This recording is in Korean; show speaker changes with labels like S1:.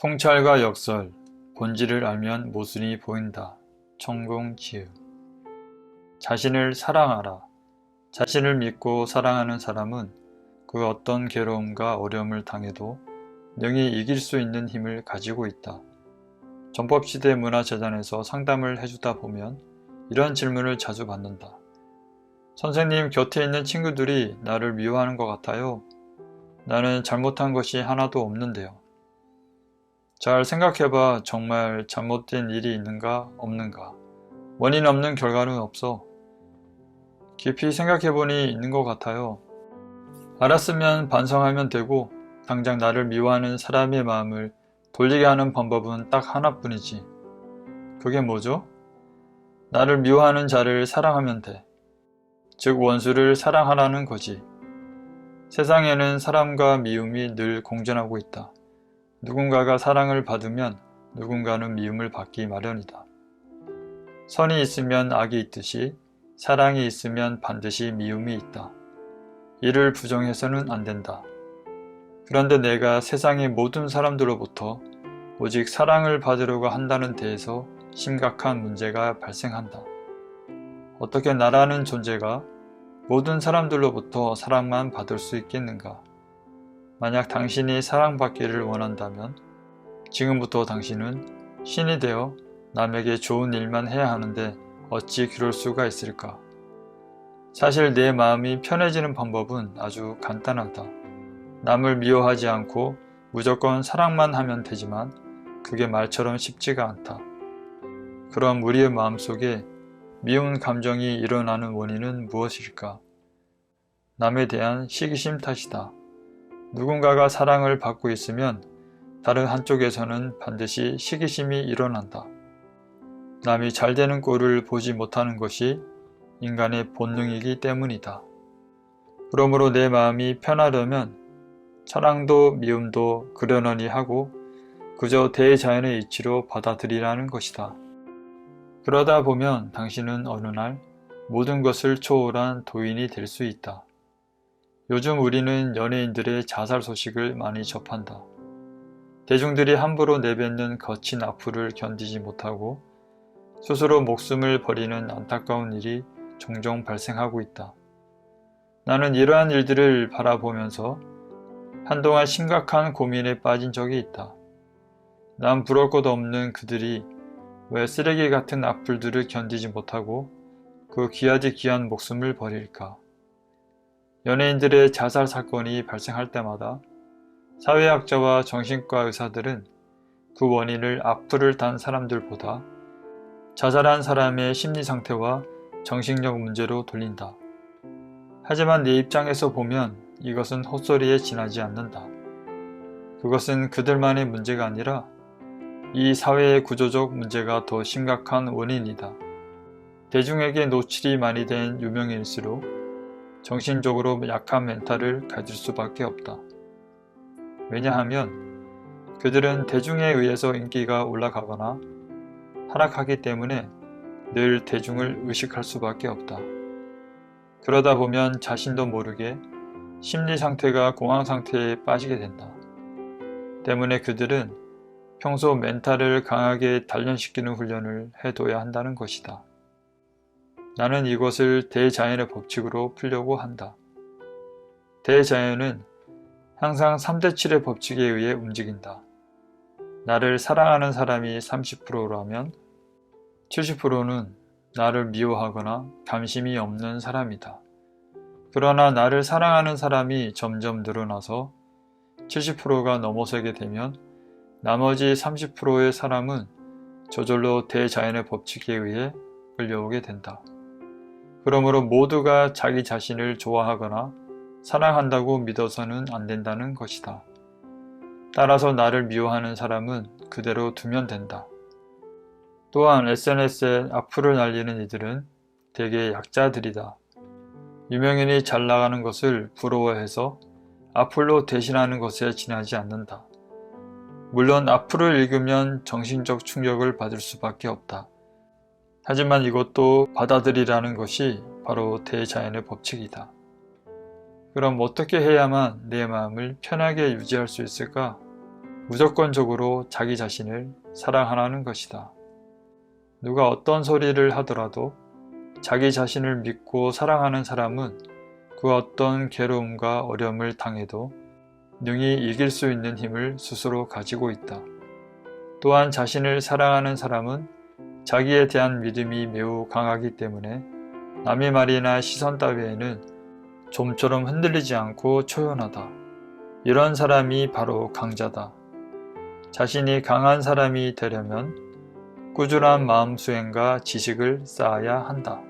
S1: 통찰과 역설, 본질을 알면 모순이 보인다. 천공지음. 자신을 사랑하라. 자신을 믿고 사랑하는 사람은 그 어떤 괴로움과 어려움을 당해도 능히 이길 수 있는 힘을 가지고 있다. 전법시대 문화재단에서 상담을 해주다 보면 이런 질문을 자주 받는다. 선생님, 곁에 있는 친구들이 나를 미워하는 것 같아요. 나는 잘못한 것이 하나도 없는데요. 잘 생각해봐. 정말 잘못된 일이 있는가 없는가. 원인 없는 결과는 없어. 깊이 생각해보니 있는 것 같아요. 알았으면 반성하면 되고 당장 나를 미워하는 사람의 마음을 돌리게 하는 방법은 딱 하나뿐이지. 그게 뭐죠? 나를 미워하는 자를 사랑하면 돼. 즉 원수를 사랑하라는 거지. 세상에는 사랑과 미움이 늘 공존하고 있다. 누군가가 사랑을 받으면 누군가는 미움을 받기 마련이다. 선이 있으면 악이 있듯이 사랑이 있으면 반드시 미움이 있다. 이를 부정해서는 안 된다. 그런데 내가 세상의 모든 사람들로부터 오직 사랑을 받으려고 한다는 데에서 심각한 문제가 발생한다. 어떻게 나라는 존재가 모든 사람들로부터 사랑만 받을 수 있겠는가? 만약 당신이 사랑받기를 원한다면 지금부터 당신은 신이 되어 남에게 좋은 일만 해야 하는데 어찌 그럴 수가 있을까? 사실 내 마음이 편해지는 방법은 아주 간단하다. 남을 미워하지 않고 무조건 사랑만 하면 되지만 그게 말처럼 쉽지가 않다. 그럼 우리의 마음속에 미운 감정이 일어나는 원인은 무엇일까? 남에 대한 시기심 탓이다. 누군가가 사랑을 받고 있으면 다른 한쪽에서는 반드시 시기심이 일어난다. 남이 잘 되는 꼴을 보지 못하는 것이 인간의 본능이기 때문이다. 그러므로 내 마음이 편하려면 사랑도 미움도 그러려니 하고 그저 대자연의 이치로 받아들이라는 것이다. 그러다 보면 당신은 어느 날 모든 것을 초월한 도인이 될 수 있다. 요즘 우리는 연예인들의 자살 소식을 많이 접한다. 대중들이 함부로 내뱉는 거친 악플을 견디지 못하고 스스로 목숨을 버리는 안타까운 일이 종종 발생하고 있다. 나는 이러한 일들을 바라보면서 한동안 심각한 고민에 빠진 적이 있다. 난 부러울 것 없는 그들이 왜 쓰레기 같은 악플들을 견디지 못하고 그 귀하디 귀한 목숨을 버릴까? 연예인들의 자살 사건이 발생할 때마다 사회학자와 정신과 의사들은 그 원인을 악플을 단 사람들보다 자살한 사람의 심리 상태와 정신력 문제로 돌린다. 하지만 내 입장에서 보면 이것은 헛소리에 지나지 않는다. 그것은 그들만의 문제가 아니라 이 사회의 구조적 문제가 더 심각한 원인이다. 대중에게 노출이 많이 된 유명인일수록 정신적으로 약한 멘탈을 가질 수밖에 없다. 왜냐하면 그들은 대중에 의해서 인기가 올라가거나 하락하기 때문에 늘 대중을 의식할 수밖에 없다. 그러다 보면 자신도 모르게 심리 상태가 공황 상태에 빠지게 된다. 때문에 그들은 평소 멘탈을 강하게 단련시키는 훈련을 해둬야 한다는 것이다. 나는 이것을 대자연의 법칙으로 풀려고 한다. 대자연은 항상 3대7의 법칙에 의해 움직인다. 나를 사랑하는 사람이 30%라면 70%는 나를 미워하거나 감심이 없는 사람이다. 그러나 나를 사랑하는 사람이 점점 늘어나서 70%가 넘어서게 되면 나머지 30%의 사람은 저절로 대자연의 법칙에 의해 끌려오게 된다. 그러므로 모두가 자기 자신을 좋아하거나 사랑한다고 믿어서는 안 된다는 것이다. 따라서 나를 미워하는 사람은 그대로 두면 된다. 또한 SNS에 악플을 날리는 이들은 대개 약자들이다. 유명인이 잘 나가는 것을 부러워해서 악플로 대신하는 것에 지나지 않는다. 물론 악플을 읽으면 정신적 충격을 받을 수밖에 없다. 하지만 이것도 받아들이라는 것이 바로 대자연의 법칙이다. 그럼 어떻게 해야만 내 마음을 편하게 유지할 수 있을까? 무조건적으로 자기 자신을 사랑하라는 것이다. 누가 어떤 소리를 하더라도 자기 자신을 믿고 사랑하는 사람은 그 어떤 괴로움과 어려움을 당해도 능히 이길 수 있는 힘을 스스로 가지고 있다. 또한 자신을 사랑하는 사람은 자기에 대한 믿음이 매우 강하기 때문에 남의 말이나 시선 따위에는 좀처럼 흔들리지 않고 초연하다. 이런 사람이 바로 강자다. 자신이 강한 사람이 되려면 꾸준한 마음 수행과 지식을 쌓아야 한다.